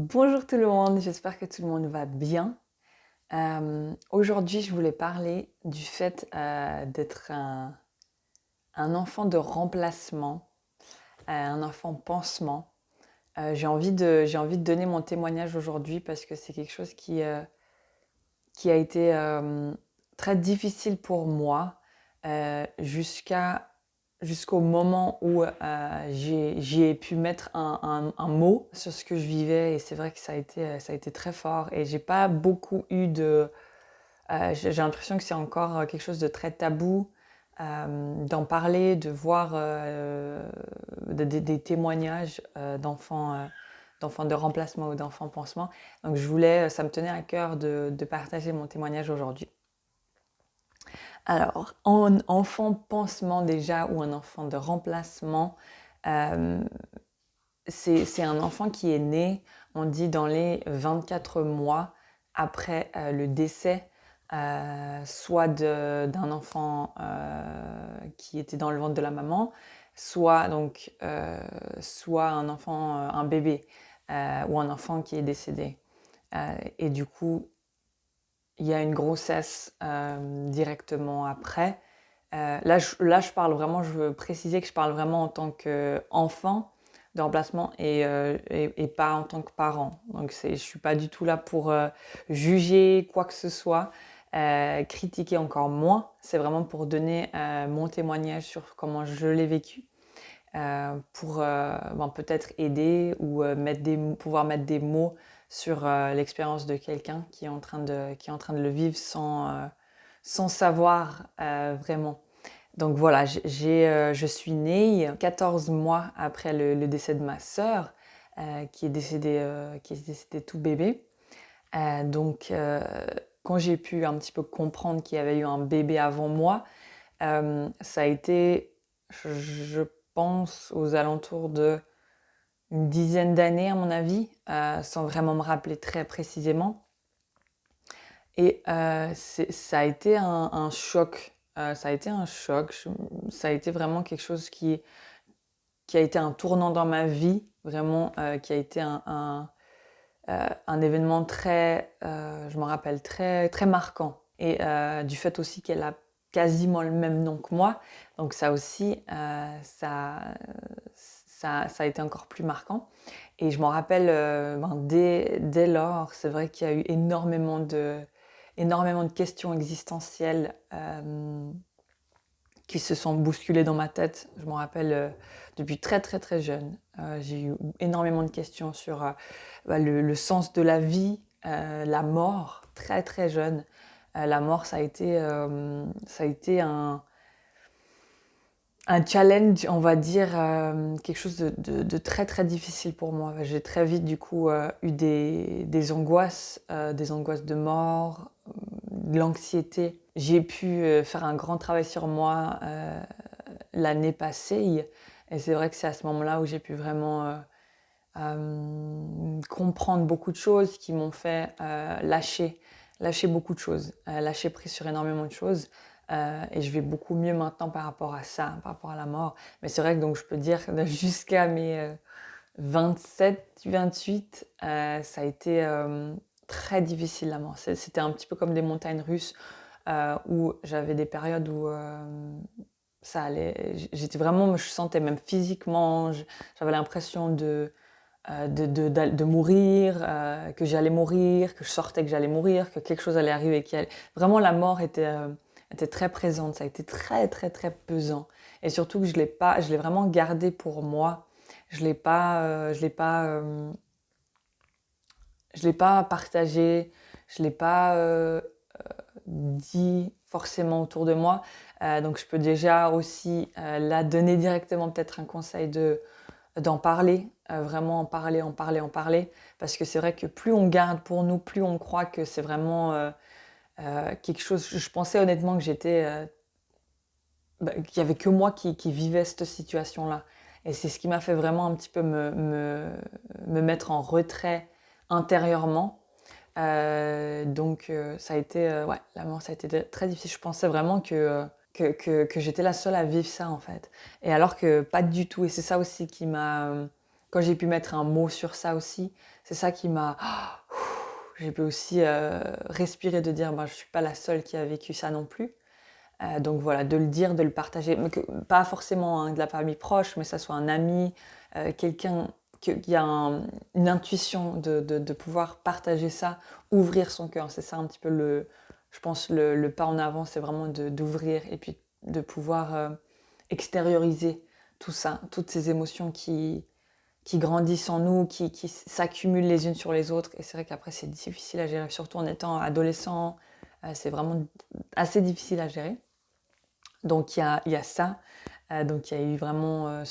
Bonjour tout le monde, j'espère que tout le monde va bien. Aujourd'hui, je voulais parler du fait d'être un enfant de remplacement, un enfant pansement. J'ai envie de donner mon témoignage aujourd'hui parce que c'est quelque chose qui a été très difficile pour moi jusqu'au moment où j'ai pu mettre un mot sur ce que je vivais et c'est vrai que ça a été très fort et j'ai pas beaucoup eu j'ai l'impression que c'est encore quelque chose de très tabou d'en parler, de voir des témoignages d'enfants de remplacement ou d'enfants pansement. Donc ça me tenait à cœur de partager mon témoignage aujourd'hui. Alors, en enfant pansement déjà ou un enfant de remplacement, euh, c'est un enfant qui est né, on dit, dans les 24 mois après le décès, soit d'un enfant qui était dans le ventre de la maman, soit un enfant, un bébé, ou un enfant qui est décédé. Et du coup, il y a une grossesse directement après. Là, je parle vraiment, je veux préciser que je parle vraiment en tant qu'enfant de remplacement et pas en tant que parent. Donc, je ne suis pas du tout là pour juger quoi que ce soit, critiquer encore moins. C'est vraiment pour donner mon témoignage sur comment je l'ai vécu, pour peut-être aider ou pouvoir mettre des mots sur l'expérience de quelqu'un qui est en train de le vivre sans savoir vraiment. Donc voilà, je suis née 14 mois après le décès de ma sœur, qui est décédée tout bébé. Quand j'ai pu un petit peu comprendre qu'il y avait eu un bébé avant moi, ça a été, je pense, aux alentours de une dizaine d'années à mon avis, sans vraiment me rappeler très précisément. Et ça a été un choc. Ça a été un choc. Ça a été vraiment quelque chose qui a été un tournant dans ma vie, vraiment, qui a été un événement très, je me rappelle, très, très marquant. Et du fait aussi qu'elle a quasiment le même nom que moi, donc ça aussi, ça a été encore plus marquant. Et je m'en rappelle, dès lors, c'est vrai qu'il y a eu énormément de questions existentielles qui se sont bousculées dans ma tête. Je m'en rappelle depuis très très très jeune. J'ai eu énormément de questions sur le sens de la vie, la mort, très très jeune. La mort, ça a été un challenge, on va dire, quelque chose de très très difficile pour moi. J'ai très vite du coup eu des angoisses de mort, de l'anxiété. J'ai pu faire un grand travail sur moi l'année passée et c'est vrai que c'est à ce moment-là où j'ai pu vraiment comprendre beaucoup de choses qui m'ont fait lâcher beaucoup de choses, lâcher prise sur énormément de choses. Et je vais beaucoup mieux maintenant par rapport à ça, par rapport à la mort. Mais c'est vrai que donc je peux dire que jusqu'à mes 27, 28, ça a été très difficile la mort. C'était un petit peu comme des montagnes russes où j'avais des périodes où ça allait. J'étais vraiment, je sentais même physiquement, j'avais l'impression de mourir, que j'allais mourir, que je sortais que j'allais mourir, que quelque chose allait arriver. Vraiment, la mort était très présente. Ça a été très, très, très pesant. Et surtout que je l'ai vraiment gardé pour moi. Je l'ai pas partagé. Je l'ai pas dit forcément autour de moi. Donc, je peux déjà aussi là donner directement peut-être un conseil d'en parler, vraiment en parler, parce que c'est vrai que plus on garde pour nous, plus on croit que c'est vraiment quelque chose. Je pensais honnêtement que qu'il y avait que moi qui vivais cette situation-là, et c'est ce qui m'a fait vraiment un petit peu me mettre en retrait intérieurement. Ça a été, ouais, la mort, ça a été très difficile. Je pensais vraiment que j'étais la seule à vivre ça en fait. Et alors que pas du tout. Et c'est ça aussi quand j'ai pu mettre un mot sur ça aussi, c'est ça qui m'a j'ai pu aussi, respirer, de dire: «Ben, je suis pas la seule qui a vécu ça non plus». Donc voilà, de le dire, de le partager, mais que pas forcément, hein, de la famille proche, mais ça soit un ami, quelqu'un qui a une intuition de pouvoir partager ça, ouvrir son cœur. C'est ça un petit peu je pense le pas en avant, c'est vraiment d'ouvrir et puis de pouvoir, extérioriser tout ça, toutes ces émotions qui grandissent en nous, qui s'accumulent les unes sur les autres. Et c'est vrai qu'après c'est difficile à gérer, surtout en étant adolescent, c'est vraiment assez difficile à gérer. Donc il y a ça, donc il y a eu vraiment,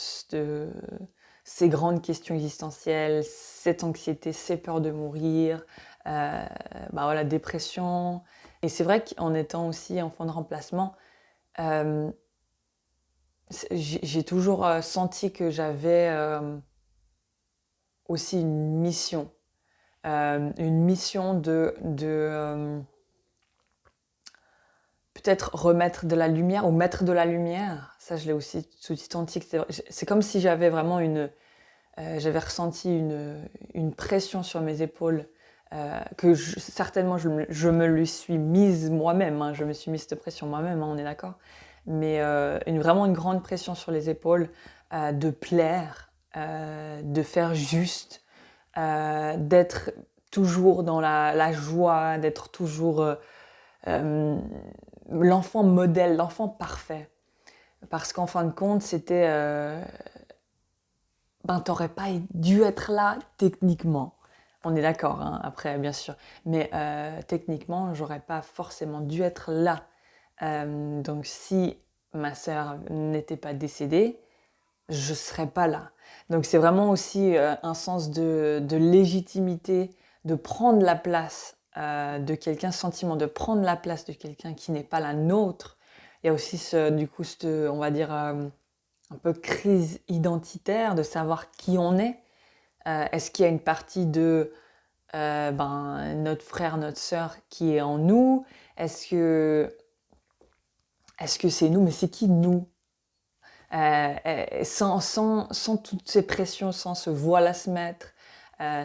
ces grandes questions existentielles, cette anxiété, ces peurs de mourir, voilà, dépression. Et c'est vrai qu'en étant aussi enfant de remplacement, hem, j'ai toujours, senti que j'avais, aussi une mission peut-être remettre de la lumière ou mettre de la lumière. Ça, je l'ai aussi tout senti que c'est comme si j'avais vraiment j'avais ressenti une pression sur mes épaules, que certainement je me le suis mise moi-même, hein. Je me suis mise cette pression moi-même, hein, on est d'accord? Mais vraiment une grande pression sur les épaules, de plaire, de faire juste, d'être toujours dans la joie, d'être toujours, l'enfant modèle, l'enfant parfait. Parce qu'en fin de compte, c'était, t'aurais pas dû être là techniquement. On est d'accord, hein, après bien sûr. Mais techniquement, j'aurais pas forcément dû être là. Donc si ma sœur n'était pas décédée, je serais pas là. Donc c'est vraiment aussi, un sens de légitimité, de prendre la place, de quelqu'un, sentiment de prendre la place de quelqu'un qui n'est pas la nôtre. Il y a aussi du coup, on va dire, un peu crise identitaire de savoir qui on est. Est-ce qu'il y a une partie de notre frère, notre sœur qui est en nous? Est-ce que c'est nous? Mais c'est qui nous? Sans toutes ces pressions, sans ce voile à se mettre,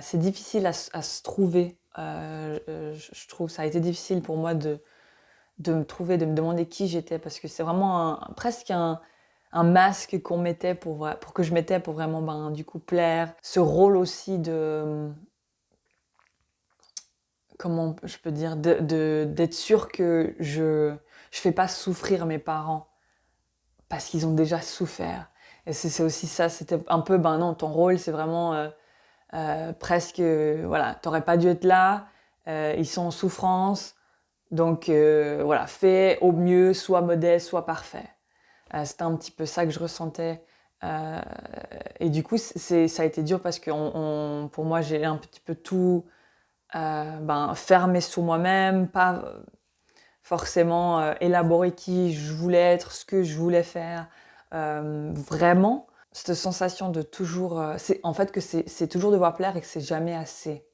c'est difficile à se trouver. Je trouve ça a été difficile pour moi de me trouver, de me demander qui j'étais, parce que c'est vraiment presque un masque qu'on mettait pour que je mettais pour vraiment du coup plaire. Ce rôle aussi comment je peux dire, d'être sûre que je fais pas souffrir mes parents parce qu'ils ont déjà souffert. Et c'est aussi ça, c'était un peu, non, ton rôle, c'est vraiment presque, voilà, t'aurais pas dû être là, ils sont en souffrance, donc voilà, fais au mieux, sois modèle, sois parfait. C'était un petit peu ça que je ressentais. Euh, et du coup, ça a été dur parce que pour moi, j'ai un petit peu tout fermé sous moi-même, pas forcément élaborer qui je voulais être, ce que je voulais faire. Vraiment, cette sensation de toujours... en fait, que c'est toujours devoir plaire et que c'est jamais assez.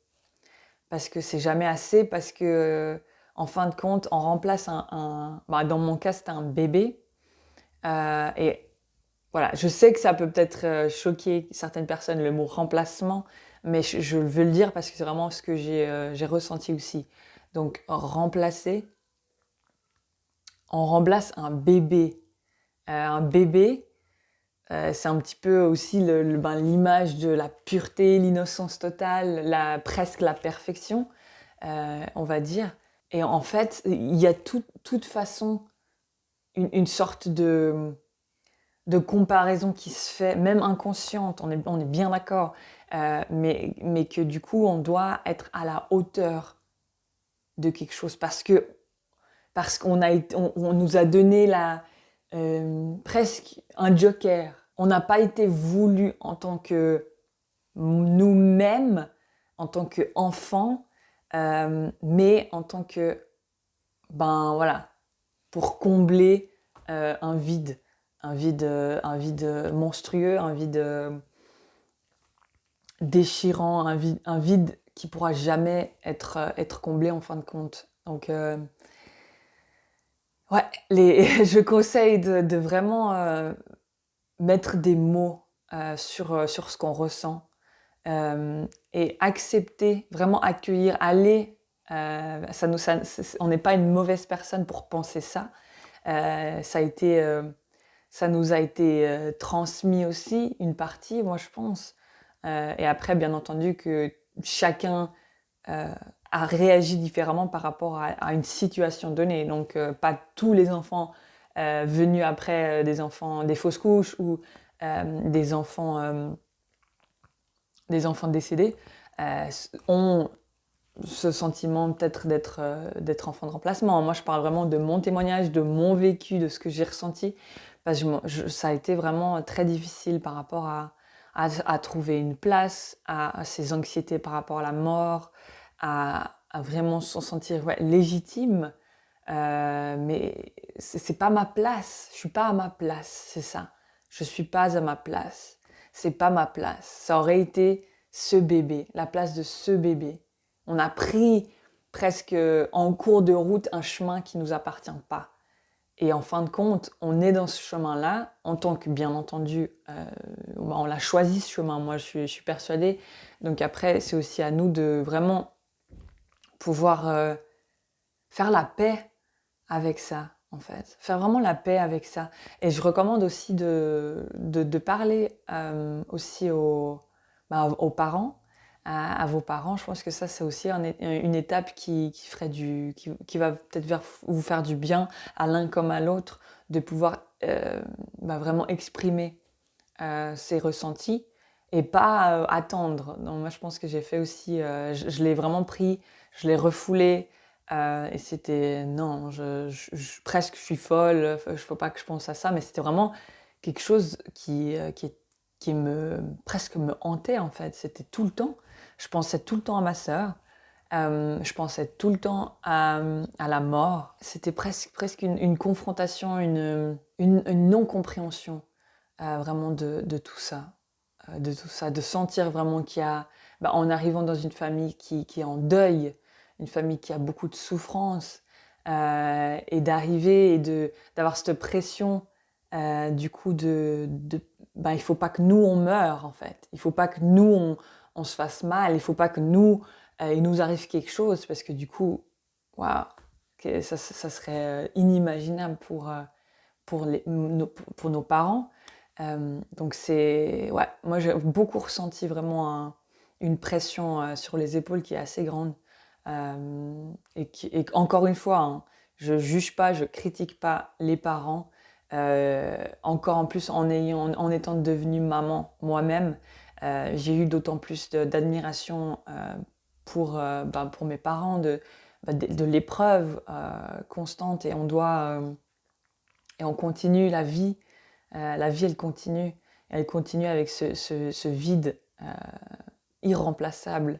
Parce que c'est jamais assez, parce que, en fin de compte, on remplace dans mon cas, c'était un bébé. Et voilà, je sais que ça peut peut-être choquer certaines personnes, le mot remplacement, mais je veux le dire parce que c'est vraiment ce que j'ai ressenti aussi. Donc, remplacer, on remplace un bébé. Un bébé, c'est un petit peu aussi l'image de la pureté, l'innocence totale, presque la perfection, on va dire. Et en fait, il y a toute façon une sorte de comparaison qui se fait, même inconsciente, on est bien d'accord, mais que du coup, on doit être à la hauteur de quelque chose parce qu'on nous a donné presque un joker. On n'a pas été voulu en tant que nous-mêmes, en tant qu'enfants, mais en tant que, voilà, pour combler un vide monstrueux, un vide déchirant, un vide qui pourra jamais être comblé en fin de compte. Donc, ouais, je conseille de vraiment mettre des mots sur ce qu'on ressent, et accepter, vraiment accueillir, aller, on n'est pas une mauvaise personne pour penser ça. Ça a été, ça nous a été transmis aussi, une partie, moi je pense. Et après, bien entendu, que chacun a réagi différemment par rapport à une situation donnée. Donc, pas tous les enfants venus après des fausses couches ou des enfants décédés ont ce sentiment peut-être d'être enfant de remplacement. Moi, je parle vraiment de mon témoignage, de mon vécu, de ce que j'ai ressenti. Parce que ça a été vraiment très difficile par rapport à trouver une place, à ces anxiétés par rapport à la mort, à vraiment se sentir légitime. Mais c'est pas ma place. Je suis pas à ma place, c'est ça. Je suis pas à ma place. C'est pas ma place. Ça aurait été ce bébé, la place de ce bébé. On a pris presque en cours de route un chemin qui nous appartient pas. Et en fin de compte, on est dans ce chemin-là, en tant que, bien entendu, on l'a choisi ce chemin, moi je suis persuadée. Donc après, c'est aussi à nous de vraiment pouvoir faire la paix avec ça, en fait. Faire vraiment la paix avec ça. Et je recommande aussi de parler aussi aux parents, à vos parents. Je pense que ça, c'est aussi une étape qui va peut-être vous faire du bien à l'un comme à l'autre, de pouvoir vraiment exprimer ses ressentis et pas attendre. Donc moi, je pense que j'ai fait aussi, je l'ai vraiment pris, je l'ai refoulé, et c'était non, presque je suis folle, il faut pas que je pense à ça, mais c'était vraiment quelque chose qui presque me hantait en fait. C'était tout le temps. Je pensais tout le temps à ma sœur. Je pensais tout le temps à la mort. C'était presque une confrontation, une non-compréhension vraiment de tout ça. De tout ça, de sentir vraiment qu'il y a, en arrivant dans une famille qui est en deuil, une famille qui a beaucoup de souffrance, et d'arriver et d'avoir cette pression, du coup, il faut pas que nous on meure en fait, il faut pas que nous on se fasse mal, il faut pas que il nous arrive quelque chose parce que du coup, waouh, ça serait inimaginable pour nos parents. Donc ouais, moi j'ai beaucoup ressenti vraiment une pression sur les épaules qui est assez grande. Et encore une fois, hein, je juge pas, je critique pas les parents. Encore en plus en étant devenue maman moi-même, j'ai eu d'autant plus d'admiration pour mes parents, de l'épreuve constante, et on continue la vie. La vie, elle continue avec ce vide irremplaçable.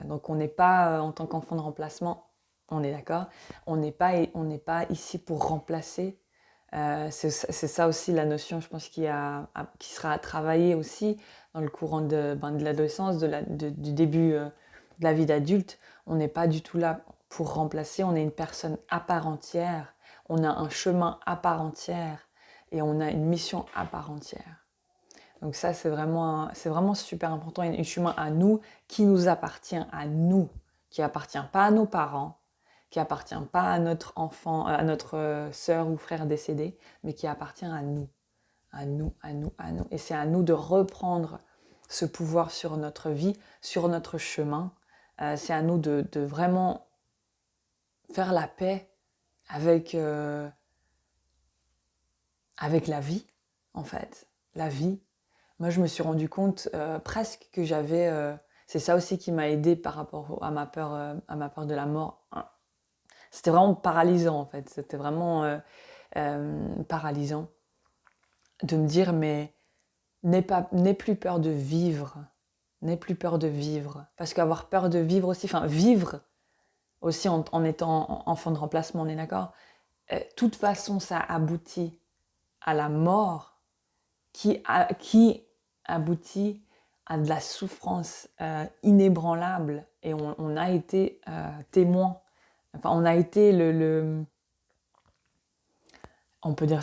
Donc on n'est pas, en tant qu'enfant de remplacement, on est d'accord, on n'est pas ici pour remplacer. C'est ça aussi la notion, je pense, qui sera à travailler aussi dans le courant de l'adolescence, du début de la vie d'adulte. On n'est pas du tout là pour remplacer, on est une personne à part entière, on a un chemin à part entière et on a une mission à part entière. Donc ça, c'est vraiment super important, un chemin à nous, qui nous appartient à nous, qui appartient pas à nos parents, qui appartient pas à notre enfant, à notre sœur ou frère décédé, mais qui appartient à nous, à nous, à nous, à nous. Et c'est à nous de reprendre ce pouvoir sur notre vie, sur notre chemin. C'est à nous de vraiment faire la paix avec la vie, en fait. La vie. Moi, je me suis rendu compte presque que j'avais... c'est ça aussi qui m'a aidée par rapport à ma peur de la mort. C'était vraiment paralysant, en fait. C'était vraiment paralysant de me dire, mais n'aie plus peur de vivre. N'aie plus peur de vivre. Parce qu'avoir peur de vivre aussi... Enfin, vivre aussi en étant enfant de remplacement, on est d'accord. De toute façon, ça aboutit à la mort qui aboutit à de la souffrance inébranlable. Et on a été témoin. Enfin, on a été on peut dire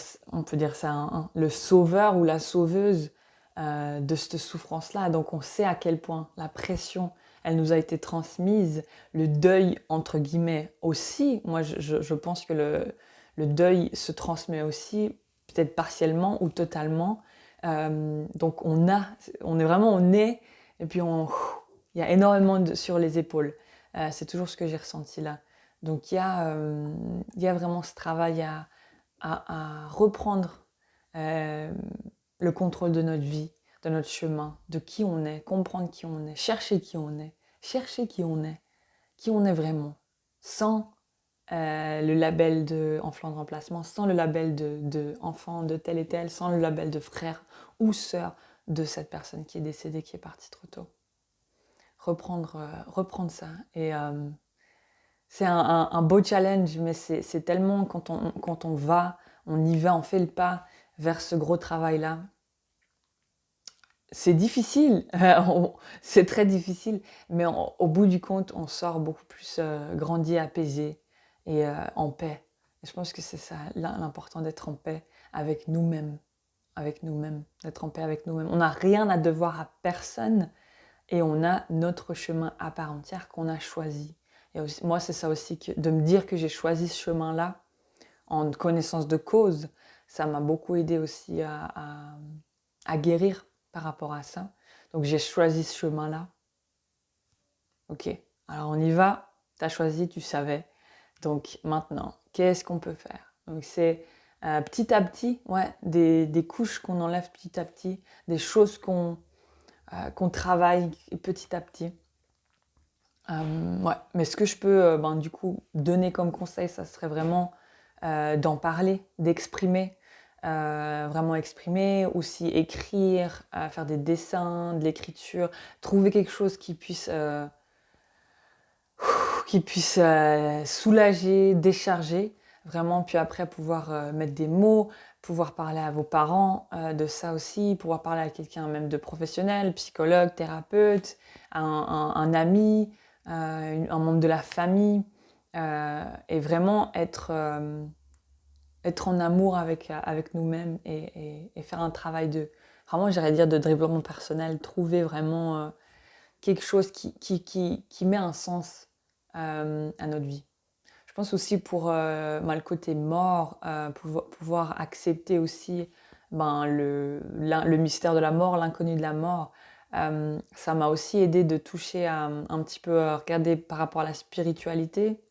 ça, hein, le sauveur ou la sauveuse de cette souffrance-là. Donc on sait à quel point la pression, elle nous a été transmise, le deuil, entre guillemets, aussi. Moi, je pense que le deuil se transmet aussi, peut-être partiellement ou totalement. Donc on est vraiment au nez, et puis il y a énormément sur les épaules. C'est toujours ce que j'ai ressenti là. Donc il y a vraiment ce travail à reprendre euh, le contrôle de notre vie, de notre chemin, de qui on est, comprendre qui on est, chercher qui on est vraiment, sans le label de enfant de remplacement, sans le label de enfant de tel et tel, sans le label de frère ou sœur de cette personne qui est décédée, qui est partie trop tôt. Reprendre ça. Et c'est un beau challenge, mais c'est tellement quand on y va, on fait le pas vers ce gros travail-là. C'est difficile, c'est très difficile, mais au bout du compte, on sort beaucoup plus grandi, apaisé et en paix. Et je pense que c'est ça l'important, d'être en paix avec nous-mêmes, d'être en paix avec nous-mêmes. On n'a rien à devoir à personne et on a notre chemin à part entière qu'on a choisi. Et aussi, moi, c'est ça aussi, de me dire que j'ai choisi ce chemin-là en connaissance de cause, ça m'a beaucoup aidé aussi à guérir par rapport à ça. Donc j'ai choisi ce chemin-là. Ok, alors on y va, tu as choisi, tu savais. Donc maintenant, qu'est-ce qu'on peut faire? Donc c'est petit à petit, ouais, des couches qu'on enlève petit à petit, des choses qu'on travaille petit à petit. Ouais, mais ce que je peux du coup donner comme conseil, ça serait vraiment d'en parler, d'exprimer, vraiment exprimer, aussi écrire, faire des dessins, de l'écriture, trouver quelque chose qui puisse soulager, décharger, vraiment, puis après pouvoir mettre des mots, pouvoir parler à vos parents de ça aussi, pouvoir parler à quelqu'un même de professionnel, psychologue, thérapeute, un ami, un membre de la famille, et vraiment être en amour avec nous-mêmes et faire un travail vraiment, j'allais dire, de développement personnel, trouver vraiment quelque chose qui met un sens à notre vie. Je pense aussi pour le côté mort, pouvoir accepter aussi le mystère de la mort, l'inconnu de la mort. Ça m'a aussi aidé de toucher un petit peu, regarder par rapport à la spiritualité.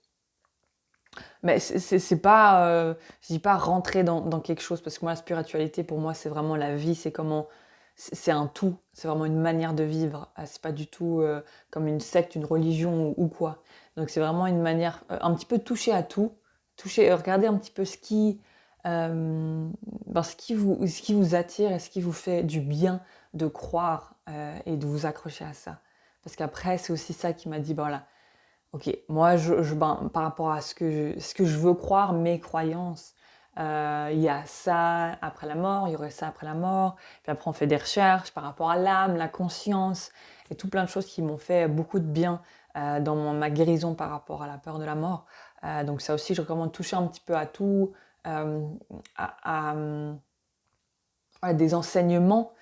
Mais c'est pas, je dis pas rentrer dans quelque chose, parce que moi, la spiritualité, pour moi, c'est vraiment la vie, c'est un tout, c'est vraiment une manière de vivre. C'est pas du tout comme une secte, une religion ou quoi. Donc c'est vraiment une manière, un petit peu toucher à tout, regarder un petit peu ce qui vous attire et ce qui vous fait du bien de croire et de vous accrocher à ça. Parce qu'après, c'est aussi ça qui m'a dit, ben voilà, ok, moi, par rapport à ce que je veux croire, mes croyances, il y a ça après la mort, il y aurait ça après la mort. Puis après, on fait des recherches par rapport à l'âme, la conscience, et tout plein de choses qui m'ont fait beaucoup de bien dans ma guérison par rapport à la peur de la mort. Donc ça aussi, je recommande toucher un petit peu à tout, euh, à, à- à des enseignements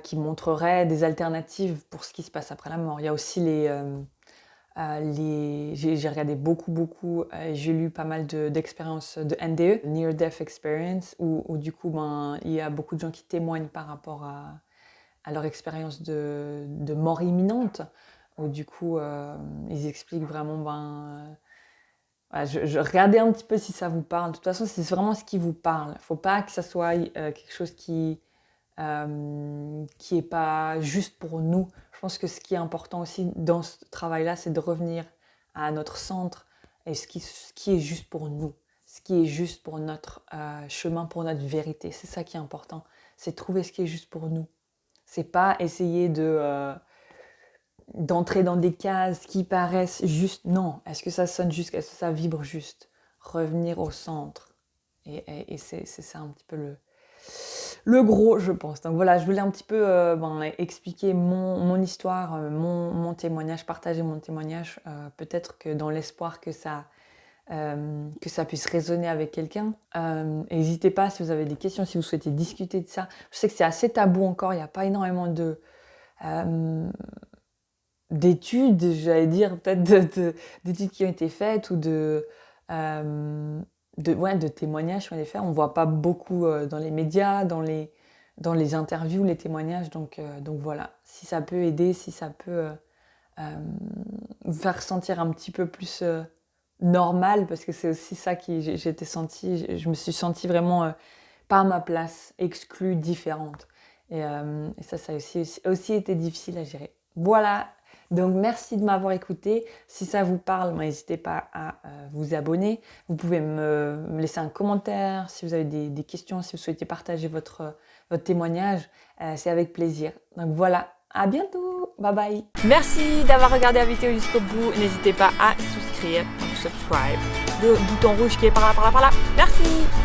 qui montreraient des alternatives pour ce qui se passe après la mort. Il y a aussi j'ai regardé beaucoup, j'ai lu pas mal d'expériences de NDE, Near Death Experience, où du coup, il y a beaucoup de gens qui témoignent par rapport à leur expérience de mort imminente, où du coup, ils expliquent vraiment, voilà, je regardais un petit peu si ça vous parle. De toute façon, c'est vraiment ce qui vous parle. Faut pas que ça soit quelque chose qui est pas juste pour nous. Je pense que ce qui est important aussi dans ce travail-là, c'est de revenir à notre centre et ce qui est juste pour nous, ce qui est juste pour notre chemin, pour notre vérité. C'est ça qui est important. C'est trouver ce qui est juste pour nous. C'est pas essayer d'entrer dans des cases qui paraissent justes. Non, est-ce que ça sonne juste? Est-ce que ça vibre juste? Revenir au centre. Et c'est ça un petit peu le gros, je pense. Donc voilà, je voulais un petit peu expliquer mon histoire, mon témoignage, partager mon témoignage. Peut-être que dans l'espoir que ça que ça puisse résonner avec quelqu'un. N'hésitez pas si vous avez des questions, si vous souhaitez discuter de ça. Je sais que c'est assez tabou encore, il n'y a pas énormément d'études, j'allais dire, peut-être d'études qui ont été faites ou de témoignages qui ont été faits. On ne voit pas beaucoup dans les médias, dans les interviews, les témoignages. Donc voilà, si ça peut aider, si ça peut vous faire sentir un petit peu plus normal, parce que c'est aussi ça je me suis sentie vraiment pas à ma place, exclue, différente. Et ça a aussi été difficile à gérer. Voilà, donc merci de m'avoir écouté. Si ça vous parle, n'hésitez pas à vous abonner. Vous pouvez me laisser un commentaire si vous avez des questions, si vous souhaitez partager votre témoignage. C'est avec plaisir. Donc voilà, à bientôt. Bye bye. Merci d'avoir regardé la vidéo jusqu'au bout. N'hésitez pas à souscrire, subscribe, le bouton rouge qui est par là. Merci.